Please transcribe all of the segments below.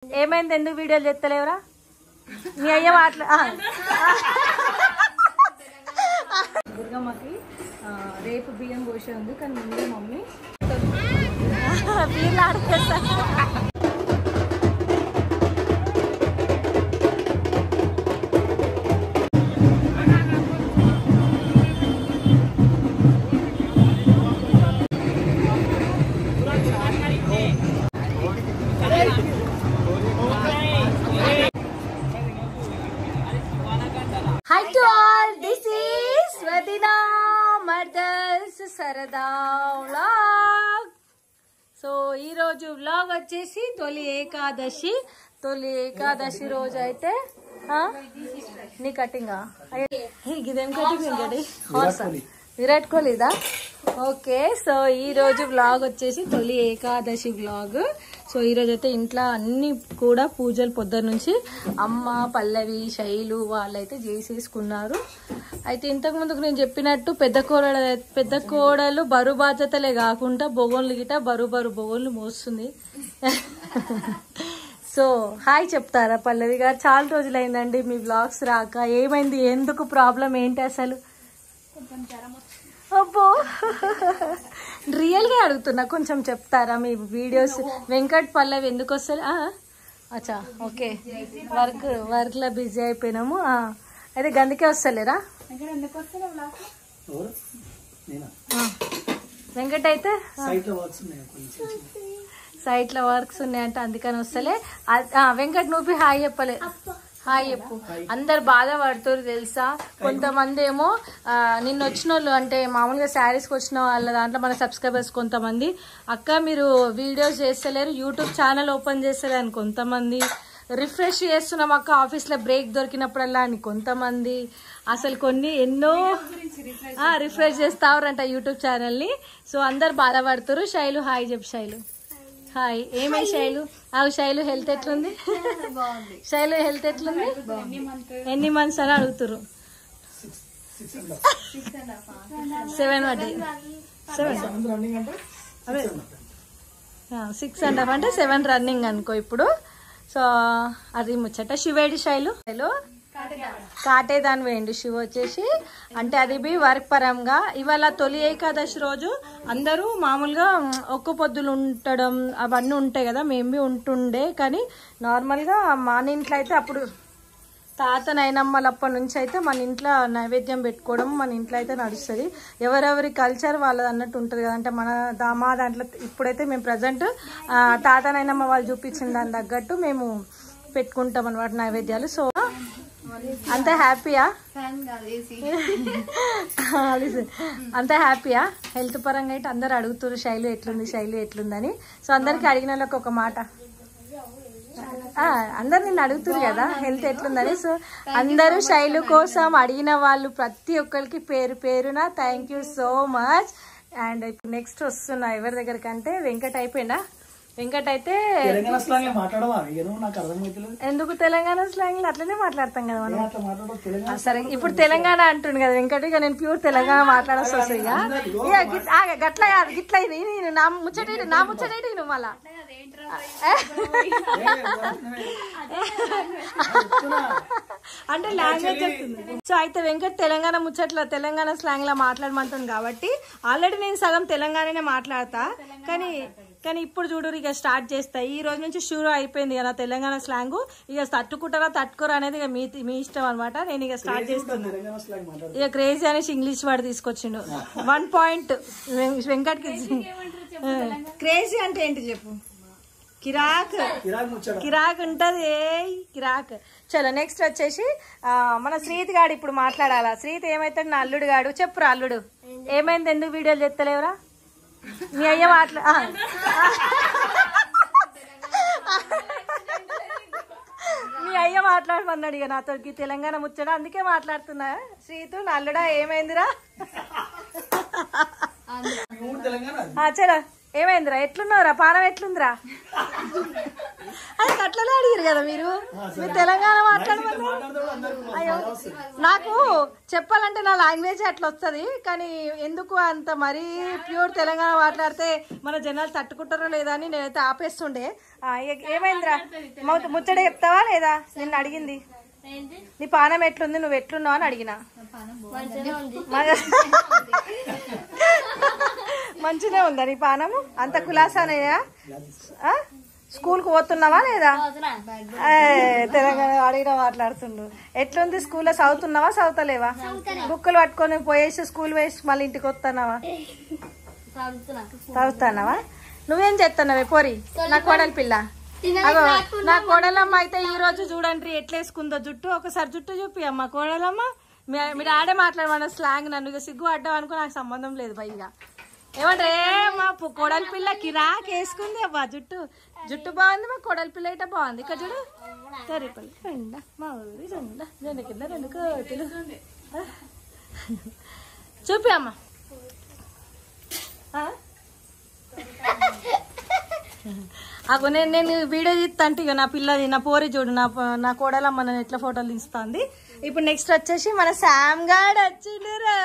ఏమైంది ఎందుకు వీడియోలు చేస్తలేవరా మీ అయ్య మాట్లా దుర్గమ్మకి రేపు బియ్యం పోసే ఉంది కానీ ముందు మమ్మీ వీళ్ళు ఆడుకేస్తా Hi to all, this is Vadina Mardals Sarada Vlog. So ee roju vlog vachesi toli ekadashi roju aithe nee cutting hey gidem cutting ingadi horse Virat Kohli da okay so ee roju vlog vachesi toli ekadashi vlog. So ఈరోజు అయితే ఇంట్లో అన్ని కూడా పూజలు పొద్దున్న నుంచి అమ్మ పల్లవి శైలు వాళ్ళైతే చేసేసుకున్నారు. అయితే ఇంతకుముందుకు నేను చెప్పినట్టు పెద్ద కోడలు బరువు బాధ్యతలే కాకుండా బొగోన్లు గిట బరువు బొగోన్లు మోస్తుంది. సో హాయ్ చెప్తారా పల్లవి గారు? చాలా రోజులైందండి మీ వ్లాగ్స్ రాక. ఏమైంది, ఎందుకు ప్రాబ్లం ఏంటి అసలు? అబ్బో రియల్ గా అడుగుతున్నా, కొంచెం చెప్తారా? మీ వీడియోస్ వెంకట్ పల్లవి ఎందుకు వస్తుంది? అచ్చా ఓకే, వర్క్ లో బిజీ అయిపోయినాము. అయితే గందుకే వస్తలేరా? వెంకట్ అయితే సైట్ లో వర్క్స్ ఉన్నాయంటే అందుకని వస్తలే. వెంకట్ నువ్వు హాయ్ చెప్పలే. హాయ్ చెప్పు. అందరు బాధపడుతారు తెలుసా. కొంతమంది ఏమో నిన్న వచ్చిన వాళ్ళు అంటే మామూలుగా శారీస్కి వచ్చిన వాళ్ళ దాంట్లో మన సబ్స్క్రైబర్స్ కొంతమంది అక్క మీరు వీడియోస్ చేస్తలేరు, యూట్యూబ్ ఛానల్ ఓపెన్ చేస్తలేరు కొంతమంది, రిఫ్రెష్ చేస్తున్నాం అక్క ఆఫీస్లో బ్రేక్ దొరికినప్పుడల్లా అని కొంతమంది, అసలు కొన్ని ఎన్నో రిఫ్రెష్ చేస్తారంట యూట్యూబ్ ఛానల్ని. సో అందరు బాధపడుతారు. శైలు హాయ్ చెప్పు. శైలు హాయ్. ఏమై శైలు? శైలు హెల్త్ ఎట్లుంది? శైలు హెల్త్ ఎట్లుంది? ఎన్ని మంత్స్ అని అడుగుతారు? 7 పడ్డాయి. 6.5 అంటే 7 రన్నింగ్ అనుకో ఇప్పుడు. సో అది ముచ్చట. శివేడి శైలు కాటేదాని వేయండి. శివ వచ్చేసి అంటే అది బి వర్క్ పరంగా ఇవాళ తొలి ఏకాదశి రోజు అందరూ మామూలుగా ఒక్క పొద్దులు ఉండడం అవన్నీ ఉంటాయి కదా, మేము బి ఉంటుండే. కానీ నార్మల్గా మన ఇంట్లో అయితే అప్పుడు తాత నైనమ్మలప్పటి నుంచి అయితే మన ఇంట్లో నైవేద్యం పెట్టుకోవడం మన ఇంట్లో అయితే నడుస్తుంది. ఎవరెవరి కల్చర్ వాళ్ళది అన్నట్టు ఉంటుంది కదా. అంటే మా దాంట్లో ఇప్పుడైతే మేము ప్రజెంట్ తాత నైనమ్మ వాళ్ళు చూపించిన దాని తగ్గట్టు మేము పెట్టుకుంటాం అన్నమాట నైవేద్యాలు. సో అంత హ్యాపీయా? అంత హ్యాపీయా? హెల్త్ పరంగా అయితే అందరు అడుగుతారు శైలు ఎట్లుందని. సో అందరికి అడిగిన వాళ్ళకి ఒక మాట, అందరు నిన్ను అడుగుతారు కదా హెల్త్ ఎట్లుందని. సో అందరూ శైలు కోసం అడిగిన వాళ్ళు ప్రతి ఒక్కరికి పేరు పేరున thank you so much. And ఇప్పుడు నెక్స్ట్ వస్తున్నా ఎవరి దగ్గర కంటే వెంకట్ అయిపోయినా. వెంకట్ అయితే ఎందుకు తెలంగాణ స్లాంగ్ అట్లనే మాట్లాడతాం కదా మనం. సరే ఇప్పుడు తెలంగాణ అంటుండు కదా వెంకట్, ఇక నేను ప్యూర్ తెలంగాణ మాట్లాడాల్సి వస్తుంది. ఇక గట్ల గిట్ల ఇది నా ముచ్చటేటి నువ్వు మళ్ళా అంటే లాంగ్వేజ్ చెప్తుంది. సో అయితే వెంకట్ తెలంగాణ ముచ్చట్ల తెలంగాణ స్లాంగ్ లా మాట్లాడమంటుంది కాబట్టి ఆల్రెడీ నేను సగం తెలంగాణనే మాట్లాడతా. కానీ ఇప్పుడు చూడు ఇక స్టార్ట్ చేస్తా. ఈ రోజు నుంచి షూర్ అయిపోయింది కదా తెలంగాణ స్లాంగ్. ఇక తట్టుకుంటారా తట్టుకోరా అనేది ఇక మీ ఇష్టం అనమాట. నేను ఇక స్టార్ట్ చేస్తున్నా. ఇక క్రేజీ అనేసి ఇంగ్లీష్ వర్డ్ తీసుకొచ్చిండు. 1 పాయింట్ వెంకట్ కి. క్రేజీ అంటే ఏంటి చెప్పు? కిరాక్ ఉంటది. కిరాక్. చలో నెక్స్ట్ వచ్చేసి మన శ్రీత్ గాడు ఇప్పుడు మాట్లాడాలా. శ్రీత్ ఏమైతాడు? నా అల్లుడు గాడు. చెప్పురా అల్లుడు ఏమైంది, ఎందుకు వీడియోలు చెప్తలేవురా? మీ అయ్య మీ అయ్య మాట్లాడమన్నాడు ఇక నాతో తెలంగాణ ముచ్చడా, అందుకే మాట్లాడుతున్నా. శ్రీతు నా అల్లుడా ఏమైందిరా? చలో ఏమైందిరా? ఎట్లున్నావురా? పానం ఎట్లుందిరా? అది అట్లనే అడిగిరా. మాట్లాడరు కదా మీరు తెలంగాణ మాట్లాడమని. అయ్యో నాకు చెప్పాలంటే నా లాంగ్వేజ్ అట్లా వస్తుంది, కానీ ఎందుకు అంత మరీ ప్యూర్ తెలంగాణ మాట్లాడితే మన జనాలు తట్టుకుంటారో లేదా అని నేనైతే ఆపేస్తుండే. ఏమైందిరా ముచ్చట చెప్తావా లేదా? నిన్ను అడిగింది నీ పానం ఎట్లుంది, నువ్వు ఎట్లున్నావు అని అడిగినా. మంచిగా ఉందా నీ పానము? అంత కులాసానయ్యా? స్కూల్కి పోతున్నావా లేదా? తెలంగాణ అడిగిన మాట్లాడుతుండు. ఎట్లుంది స్కూల్లో? చదువుతున్నావా చదువుతలేవా? బుక్కులు పట్టుకొని పోయేసి స్కూల్ వేసి మళ్ళీ ఇంటికి వస్తున్నావా? చదువుతున్నావా? నువ్వేం చేస్తున్నావే పోరి నా కోడలి పిల్ల? అగో నా కోడలమ్మ అయితే ఈ రోజు చూడండి ఎట్లేసుకుందో జుట్టు. ఒకసారి జుట్టు చూపి అమ్మ కోడలమ్మ. మీరు ఆడే మాట్లాడమన్న స్లాంగ్. నన్ను ఇక సిగ్గు అడ్డం అనుకో, నాకు సంబంధం లేదు పైగా. ఏమంటే మా కోడలి పిల్ల కిరాక్ వేసుకుంది అబ్బా జుట్టు. జుట్టు బాగుంది, మా కోడలి పిల్ల అయితే బాగుంది. ఇక్కడ చూడు తరిపల్లి రెండ మా ఊరి రెండ రెండు కింద రెండు కోతులు. చూపి అమ్మ. అగో నేను వీడియో తీస్తా అంటే ఇక నా పిల్లది నా పోరి చూడు నా కోడలమ్మ నన్ను ఎట్లా ఫోటోలు తీస్తుంది. ఇప్పుడు నెక్స్ట్ వచ్చేసి మన శామ్ గాడ్ వచ్చిండురా.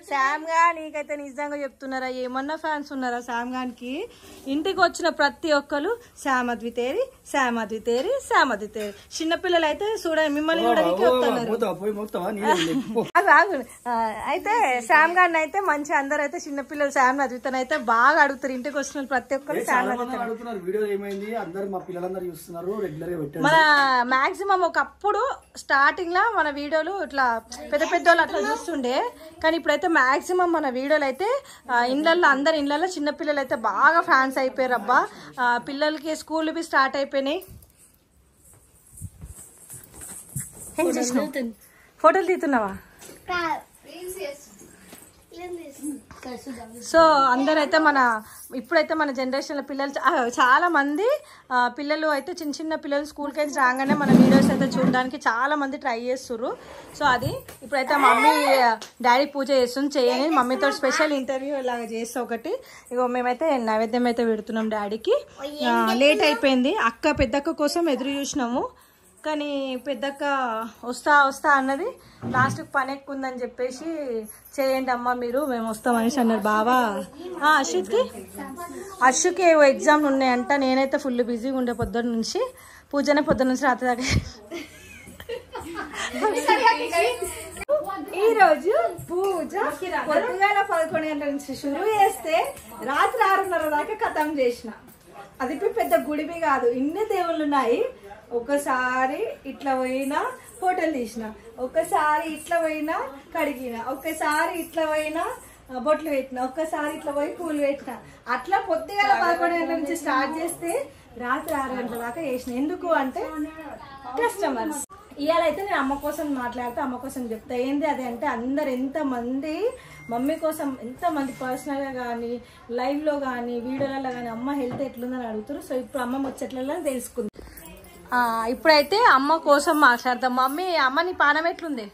శామ్ గా నీకైతే నిజంగా చెప్తున్నారా, ఏమన్నా ఫ్యాన్స్ ఉన్నారా శామ్ గానికి? ఇంటికి వచ్చిన ప్రతి ఒక్కరు శామ్ అద్వితేరి శామ్ అద్వితేరి శామ్ అద్వితేరి. చిన్నపిల్లలు అయితే చూడండి మిమ్మల్ని చూడడానికి వస్తున్నారు. అయితే శామ్ గారిని అయితే మంచి అందరూ అయితే చిన్నపిల్లలు శామ్ అద్వితని అయితే బాగా అడుగుతారు. ఇంటికి వచ్చిన ప్రతి ఒక్కరు శామ్ మన మాక్సిమం ఒకప్పుడు స్టార్టింగ్ లా మన వీడియోలు ఇట్లా పెద్ద పెద్ద వాళ్ళు అట్లా చూస్తుండే, కానీ ఇప్పుడైతే మాక్సిమం మన వీడియోలు అయితే ఇళ్ళల్లో అందరు ఇళ్ళల్లో చిన్నపిల్లలు అయితే బాగా ఫ్యాన్స్ అయిపోయారు అబ్బా. పిల్లలకి స్కూల్ బి స్టార్ట్ అయిపోయినాయి. ఏం చేసినావు? ఫోటోలు తీస్తున్నావా? సో అందరైతే ఇప్పుడైతే మన జనరేషన్ లో పిల్లలు చాలా మంది పిల్లలు అయితే చిన్న చిన్న పిల్లలు స్కూల్కి అయితే రాగానే మన వీడియోస్ అయితే చూడడానికి చాలా మంది ట్రై చేస్తుర్రు. సో అది ఇప్పుడైతే మమ్మీ డాడీ పూజ చేస్తుంది, చేయని మమ్మీతో స్పెషల్ ఇంటర్వ్యూ ఇలాగ చేస్తే ఒకటి. ఇగో మేమైతే నైవేద్యం అయితే పెడుతున్నాం డాడీకి. లేట్ అయిపోయింది, పెద్దక్క కోసం ఎదురు చూసినాము, కానీ పెద్దక్క వస్తా అన్నది. లాస్ట్కి పని ఎక్కువ ఉందని చెప్పేసి చేయండి అమ్మ మీరు, మేము వస్తామనేసి అన్నారు బావా. అర్షుకి ఏవో ఎగ్జామ్లు ఉన్నాయంట. నేనైతే ఫుల్ బిజీగా ఉండే పొద్దున్న నుంచి, పూజనే పొద్దున్న నుంచి రాత్రి దాకా. ఈ రోజు పూజ పొద్దుగాల 11 గంటల నుంచి షురూ చేస్తే రాత్రి 6:30 దాకా ఖతం చేసిన. అది పెద్ద గుడివి కాదు, ఇన్ని దేవుళ్ళు ఉన్నాయి. ఒకసారి ఇట్లా పోయినా ఫోటోలు తీసిన, ఒకసారి ఇట్లా పోయినా కడిగిన, ఒకసారి ఇట్లా పోయినా బొట్లు పెట్టిన, ఒక్కసారి ఇట్లా పోయి పూలు పెట్టిన. అట్లా పొద్దుగాల 11 గంటల నుంచి స్టార్ట్ చేస్తే రాత్రి 6 గంటల దాకా చేసిన. ఎందుకు అంటే కస్టమర్స్. ఇవాళైతే నేను అమ్మ కోసం మాట్లాడితే అమ్మ కోసం చెప్తా. ఏంది అది అంటే అందరు ఎంతమంది మమ్మీ కోసం ఎంతమంది పర్సనల్గా కానీ లైవ్లో కానీ వీడియోలలో కానీ అమ్మ హెల్త్ ఎట్లుందని అడుగుతారు. సో ఇప్పుడు అమ్మ ముచ్చట్లలో తెలుసుకుంది. ఇప్పుడైతే అమ్మ కోసం మాట్లాడతాం. మమ్మీ అమ్మ నీ పానం ఎట్లుంది?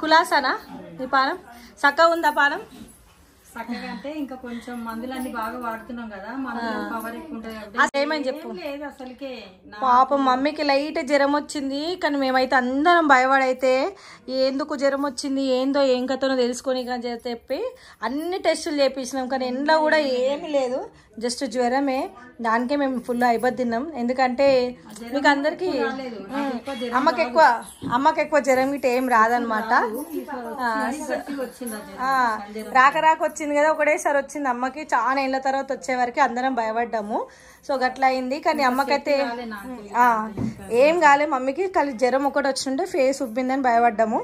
కులాసానా నీ పానం? చక్కగా ఉందా పానం? చక్కగా అంటే ఇంకా కొంచెం మందులన్నీ బాగా వాడుతున్నాం కదా, పవర్ ఎక్కువ ఉంటుంది. ఏమని చెప్పు. అసలుకే పాపం మమ్మీకి లైట్ జ్వరం వచ్చింది, కానీ మేమైతే అందరం భయపడైతే ఎందుకు జ్వరం వచ్చింది ఏందో ఏం కథనో తెలుసుకొని అని చెప్పి అన్ని టెస్టులు చేపించినాం, కానీ ఎండ్లో కూడా ఏమీ లేదు, జస్ట్ జ్వరమే. దానికే మేము ఫుల్ అయిపోతున్నాం. ఎందుకంటే మీకు అందరికి అమ్మకి ఎక్కువ జ్వరం గిట్ట ఏం రాదనమాట. రాక వచ్చింది కదా, ఒకటేసారి వచ్చింది అమ్మకి. చాలా ఏళ్ళ తర్వాత వచ్చే వరకు అందరం భయపడ్డాము. సో గట్లా అయింది. కానీ అమ్మకైతే ఏం కాలే, మమ్మీకి కలిసి జ్వరం ఒకటి వచ్చింటే ఫేస్ ఉబ్బిందని భయపడ్డాము.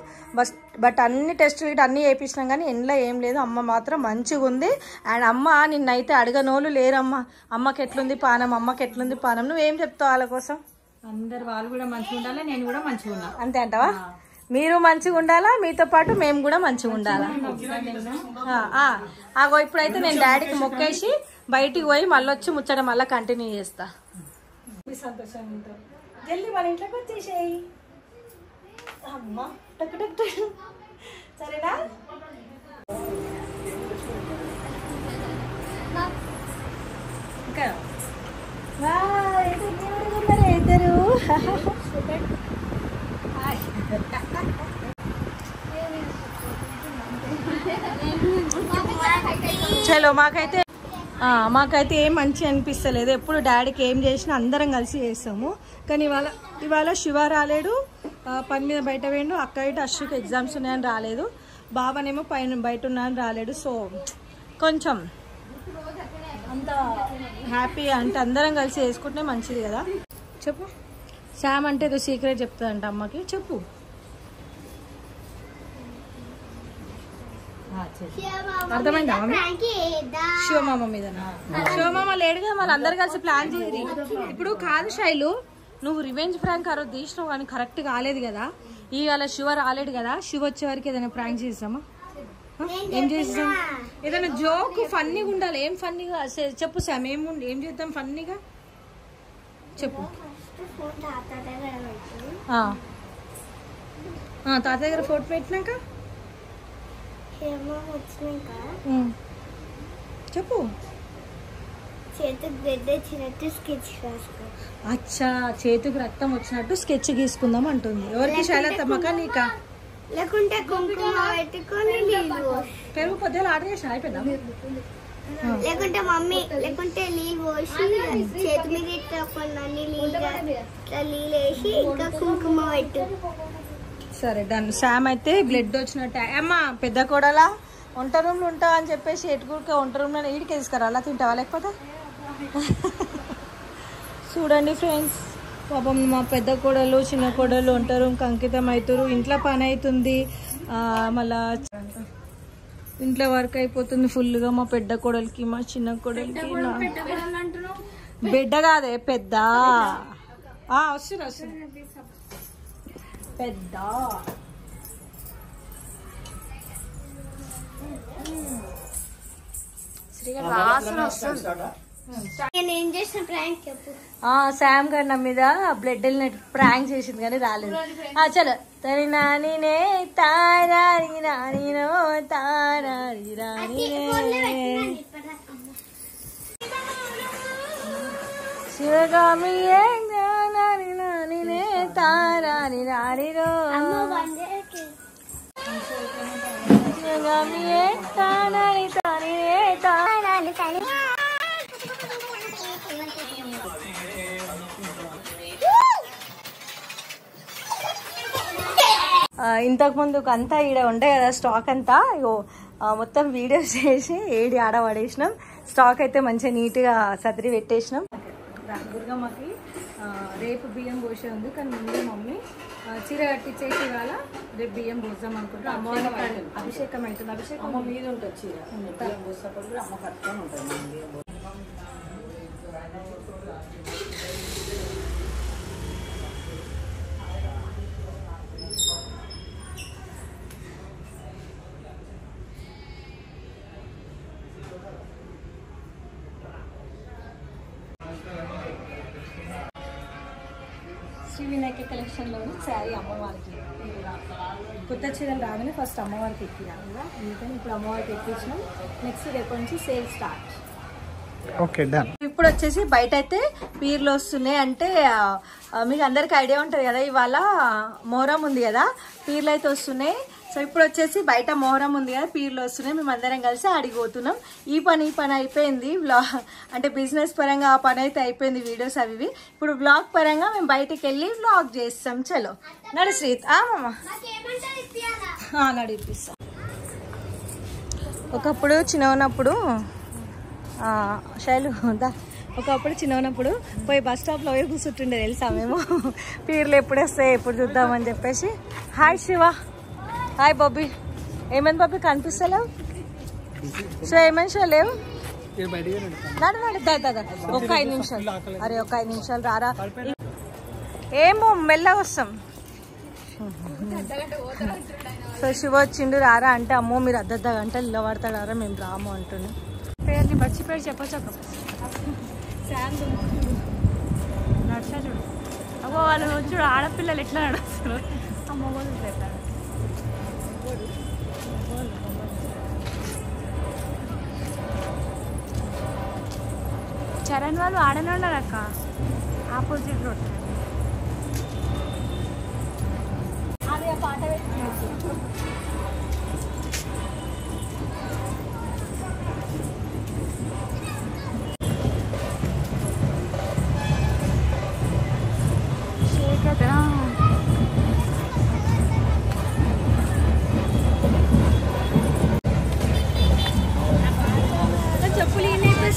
బట్ అన్ని టెస్టులు అన్నీ చేయించినాం, కానీ ఎండ్లో ఏం లేదు. అమ్మ మాత్రం మంచిగా ఉంది. అండ్ అమ్మ నిన్నైతే అడగనోళ్ళు లేరమ్మా, అమ్మకి ఎట్లుంది పానం, అమ్మకి ఎట్లుంది పానం. నువ్వేం చెప్తావు వాళ్ళ కోసం? అందరు వాళ్ళు కూడా మంచిగా ఉండాలి, నేను కూడా మంచిగా ఉన్నా. అంతే అంటావా? మీరు మంచిగా ఉండాలా, మీతో పాటు మేము కూడా మంచిగా ఉండాలా. అగో ఇప్పుడైతే నేను డాడీకి మొక్కేసి బయటికి పోయి మళ్ళీ వచ్చి ముచ్చట మళ్ళీ కంటిన్యూ చేస్తా. సంతోషంగా ఉంటాం. జల్దీ మన ఇంట్లోకి వచ్చేసేయి అమ్మా. సరేనా? ఇంకా ఇద్దరు. చలో మాకైతే ఏం మంచి అనిపిస్తలేదు. ఎప్పుడు డాడీకి ఏం చేసినా అందరం కలిసి చేస్తాము. కానీ ఇవాళ శివ రాలేడు, పని మీద బయట వేయండు. అక్క ఇటు అశ్వికి ఎగ్జామ్స్ ఉన్నాయని రాలేదు, బాబానేమో బయట ఉన్నాయని రాలేడు. సో కొంచెం అంత హ్యాపీ అంటే అందరం కలిసి వేసుకుంటే మంచిది కదా. చెప్పు, శామ్ అంటే ఏదో సీక్రెట్ చెప్తుందంట అమ్మకి. చెప్పు. అర్థమైందా శివమామ మీద? శివమామ లేడుగా, మళ్ళీ అందరు కలిసి ప్లాన్ చేయరు. ఇప్పుడు కాదు శైలు, నువ్వు రివెంజ్ ప్రాంక్ ఆ రోజు తీసినావు కానీ కరెక్ట్ కాలేదు కదా. ఇవాళ శివ రాలేడు కదా, శివ వచ్చే వరకు ఏదైనా ప్రాంక్ చేస్తామా? ఏం చేస్తాం? ఏదైనా జోక్ ఫన్నీగా ఉండాలి. ఏం ఫన్నీగా చెప్పు శామ్, ఏం చేద్దాం ఫన్నీగా చెప్పు. తాత దగ్గర ఫోటో పెట్టినాక చెప్పు. అచ్చా, చేతికి రక్తం వచ్చినట్టు స్కెచ్ గీసుకుందాం అంటుంది. ఎవరికి? శైలతమ్మకా నీకా? లేకుంటే కుంకుమ పెట్టుకొని పెరుగు పొద్దులు ఆర్డర్ చేసిన అయిపోయిందా? లేకుంటే మమ్మీ లేకుంటే నీళ్ళు పోసి చేతి మీద కొన్ని నీళ్ళు వేసి ఇంకా కుంకుమ పెట్టు. సరే డన్. శామ్ అయితే బ్లడ్ వచ్చినట్టే. అమ్మా పెద్ద కోడలా వంట రూమ్లో ఉంటావా అని చెప్పేసి ఎటుకూరికే వంట రూమ్లో ఈడికి తీసుకురా, అలా తింటావా లేకపోతే? చూడండి ఫ్రెండ్స్, పాపం మా పెద్ద కోడలు చిన్న కోడలు వంట రూమ్కి అంకితం అవుతారు. ఇంట్లో పని అవుతుంది, మళ్ళా ఇంట్లో వర్క్ అయిపోతుంది ఫుల్గా. మా పెద్ద కోడలికి మా చిన్న కోడలికి బిడ్డ కాదే పెద్ద. వస్తుంది పెద్ద. శామ్ గారు నా మీద బ్లడ్ వెళ్ళినట్టు ప్రాంక్ చేసింది కానీ రాలేదు. చలో తని నానినే తారాని నానినో తారాని రానినే శివగామి నాని నానినే తారాని రానిరో శివగామి తానాని తానినే తానాని తాని. ఇంతకు ముందుకు అంతా ఈడ ఉండే కదా స్టాక్ అంతా, ఇగో మొత్తం వీడియోస్ చేసి ఏడి ఆడ పడేసినాం. స్టాక్ అయితే మంచిగా నీట్గా సదిరి పెట్టేసినాం. దుర్గమ్మకి రేపు బియ్యం పోసే ఉంది, కానీ ముందే మమ్మీ చీర కట్టించేసి ఇవాళ రేపు బియ్యం పోసాం అనుకుంటాం. అమ్మవారి అభిషేకం అవుతుంది. అభిషేకం అమ్మ మీద ఉంటుంది చీర బియ్యం పోసినప్పుడు కూడా అమ్మ కట్టుకొని ఉంటుంది. శ్రీ వినాయక కలెక్షన్లోని శారీ అమ్మవారికి కొత్త చీరలు రాగానే ఫస్ట్ అమ్మవారికి ఎక్కిరాలి కదా, అందుకని ఇప్పుడు అమ్మవారికి ఎక్కించినాం. నెక్స్ట్ రేపు నుంచి సేల్ స్టార్ట్. Okay done. ఇప్పుడు వచ్చేసి బయట అయితే పీర్లు వస్తున్నాయి. అంటే మీకు అందరికి ఐడియా ఉంటుంది కదా, ఇవాళ మొహరం ఉంది కదా, పీర్లు అయితే వస్తున్నాయి. సో ఇప్పుడు వచ్చేసి బయట మొహరం ఉంది కదా, పీర్లు వస్తున్నాయి. మేము అందరం కలిసి అడిగిపోతున్నాం. ఈ పని అయిపోయింది. అంటే బిజినెస్ పరంగా ఆ పని అయితే అయిపోయింది, వీడియోస్ అవి. ఇప్పుడు బ్లాగ్ పరంగా మేము బయటికి వెళ్ళి బ్లాగ్ చేస్తాం. చలో నడు శ్రీత్. మామ నడిపిస్తాం. ఒకప్పుడు చిన్న ఉన్నప్పుడు శైలు ఒకప్పుడు చిన్న ఉన్నప్పుడు పోయి బస్ స్టాప్లో పోయి కూర్చుంటుండే తెలుసా మేము. పీర్లు ఎప్పుడు వస్తాయి ఎప్పుడు చూద్దామని చెప్పేసి. హాయ్ శివ. హాయ్ బాబీ. ఏమైంది బాబీ కనిపిస్తలేవు? సో ఏమైనా షో లేవు. దాదా ఒక 5 నిమిషాలు. అరే ఒక 5 నిమిషాలు రారా. ఏమో మెల్లగా వస్తాం. సో శివ వచ్చిండు రారా అంటే, అమ్మో మీరు అర్ధ గంటలు నిలబడతాడారా, మేము రాము అంటున్నాం. పేరుని బచ్చి పేరు చెప్పచ్చు. నడుచా చూడు. అబ్బో వాళ్ళు చూడు ఆడపిల్లలు ఎట్లా నడుస్తారు. అమ్మ వాళ్ళు చరణ్ వాళ్ళు ఆడనే ఉన్నారు అక్క. ఆపోజిట్ రోడ్ అదే పాట పెట్టినట్టు చెప్పులు అయిపోతుంది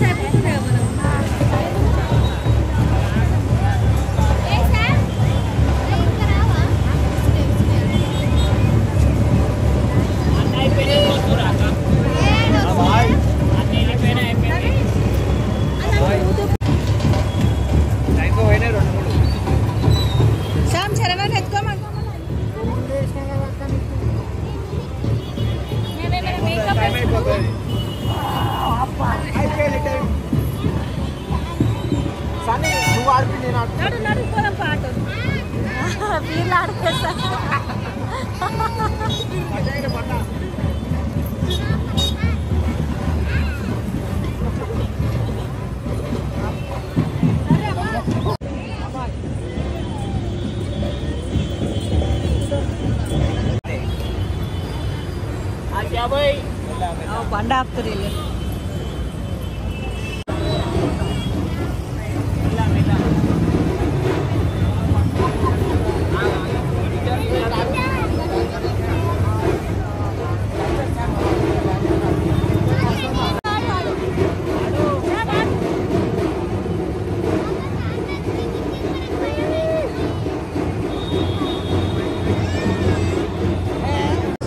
నడుపుకోదాం పాట వీళ్ళు ఆడుకోసా బండ ఆపుతారు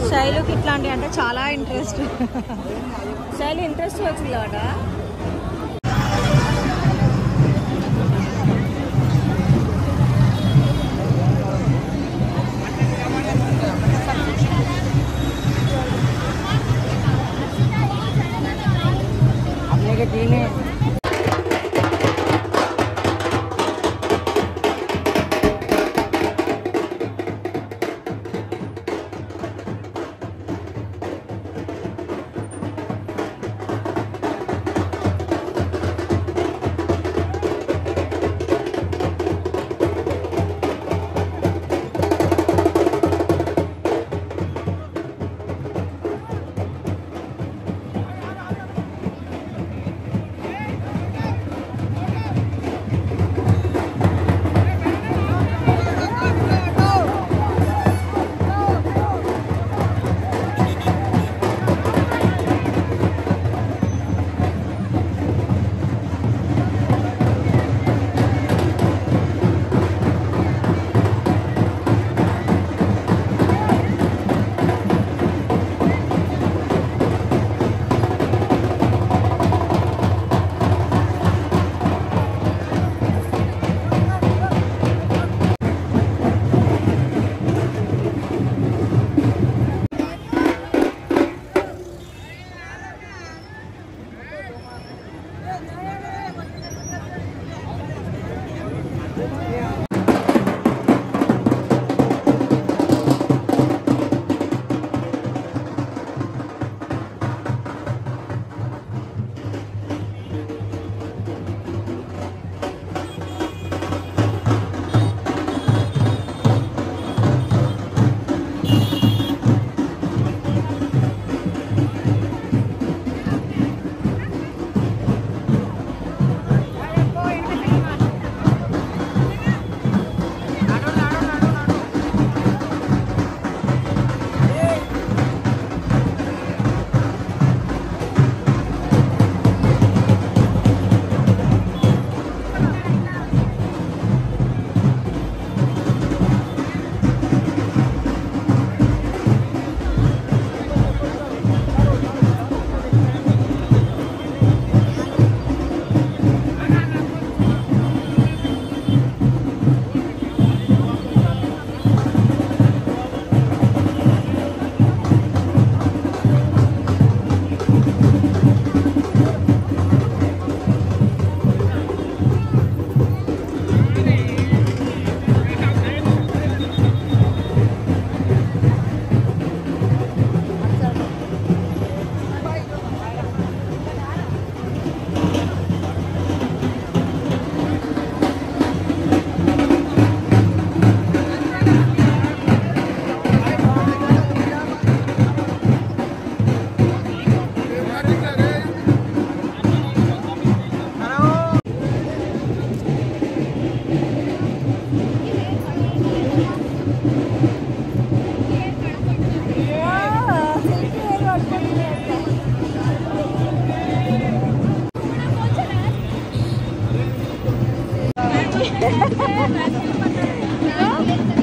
శైలుకి ఇట్లాంటివి అంటే చాలా ఇంట్రెస్ట్. శైలు ఇంట్రెస్ట్ వచ్చింది అట.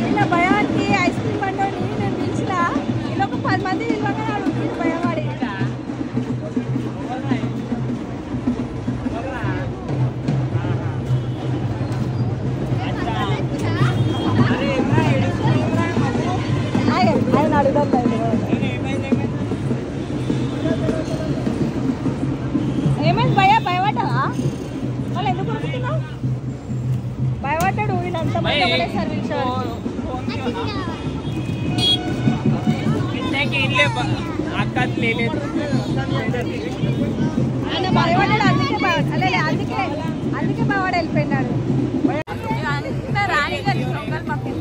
ఇలా భయానికి ఐస్ క్రీమ్ బండి నేను పిలిచిన ఇలా ఒక 10 మంది నిలవగానే అడుగుతుంది భయపడి. ఆయన అడుగుతాం ఏమైంది భయపడ్డావా? వాళ్ళు ఎందుకు కొడుకుతున్నావు? భయపడ్డాడు వీళ్ళంతా ఒకటేసారి పిలిచారు. ఆయన భయపడ్డాడు అందుకే భయపడి వెళ్ళిపోయినాడు. అంతా రాణి గారి సొంగల్ పక్కన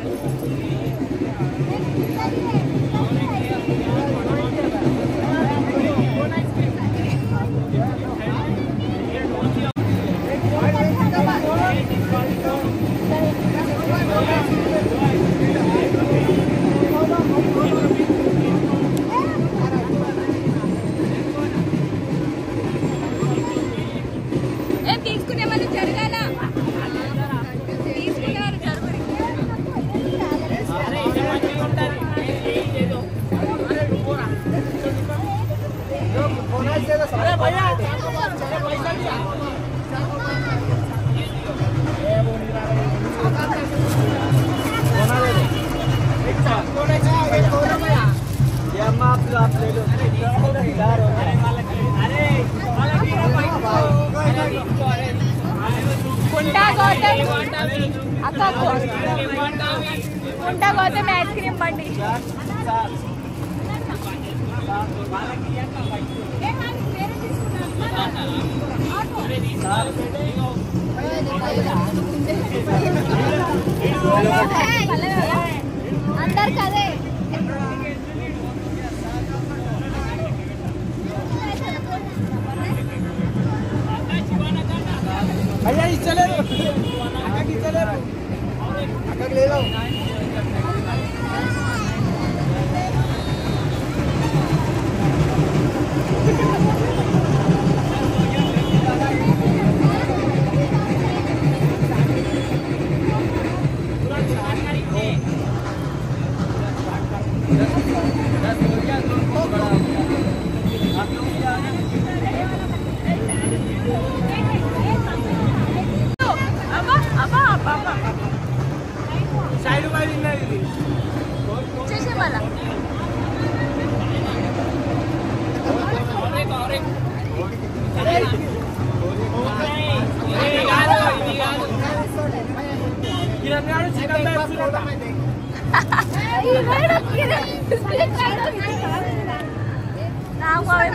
తీసుకునే మళ్ళీ జరగాల తీసుకునేవారు జరుగుతుంది. కుంటా గౌతమ్ ఐస్ క్రీమ్ బండి. అందరు కదే भैया चले चले ले लो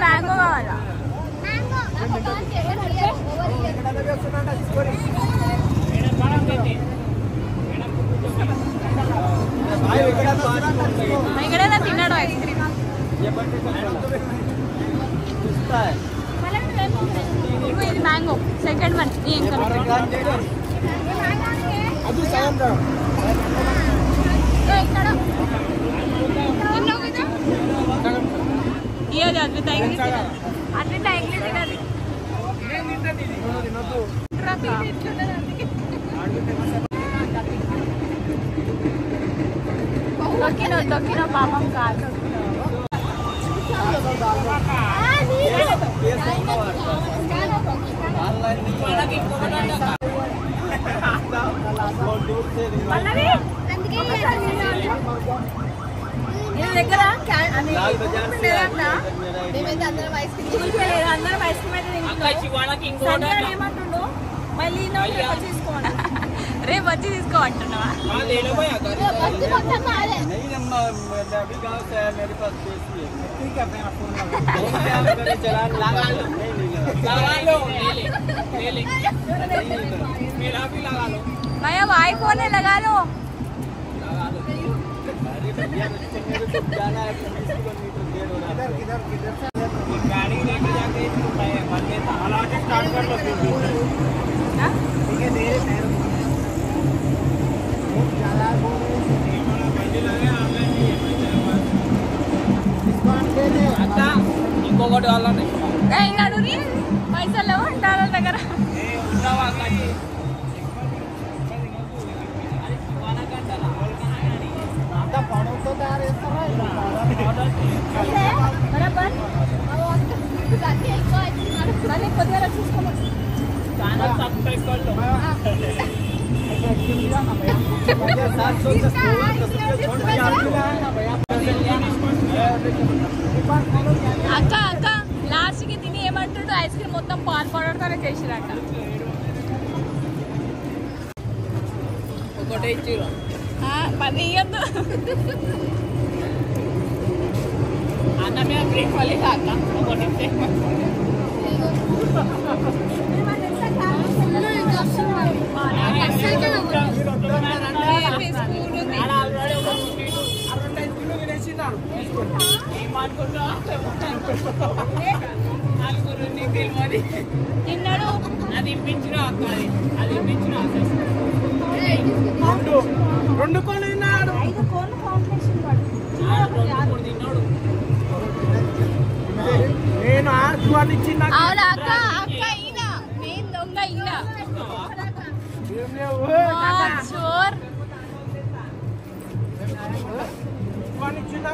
మ్యాంగో కావాలా? ఎక్కడైనా తిన్నాడు ఐస్ క్రీమ్. ఇది మ్యాంగో సెకండ్ వన్. ఇయ్యది అద్విత ఇంగ్లీష్ అద్విత ఇంగ్లీష్ తినది. తొక్కిన పాపం కాదు. దగ్గర అందరం ఐస్ క్రీమ్ ఏమంటుండు మళ్ళీ రేపు వచ్చి తీసుకో అంటున్నావా? भैया आईफोन है लगा लो। गाड़ी लेके जाके स्टार्ट कर लो। ఇంకొకటి వాళ్ళని పైసలు లేవు అంటారు దగ్గర. बराबर కొద్దిగా చూసుకోమని అక్క అక్క లాస్ట్ కి తిని ఏమంటుండో ఐస్ క్రీమ్ మొత్తం పాలు పడతానే చేసిరట ఒకటే ఇచ్చిరు పది ఇయ్యద్దు అన్న మేము బ్రేక్ వాళ్ళు కాక ఒకటి తిన్నాడు అది ఇప్పించిన అది ఇప్పించిన రెండు కోళ్ళు తిన్నాడు 5 కోళ్ళు కాంబినేషన్ వాడు తిన్నాడు నేను ఆశీర్వాదం ఇచ్చిన అవునా అక్క అక్క ఈయన నేను దొంగ ఈయన చోర్ ఇచ్చిన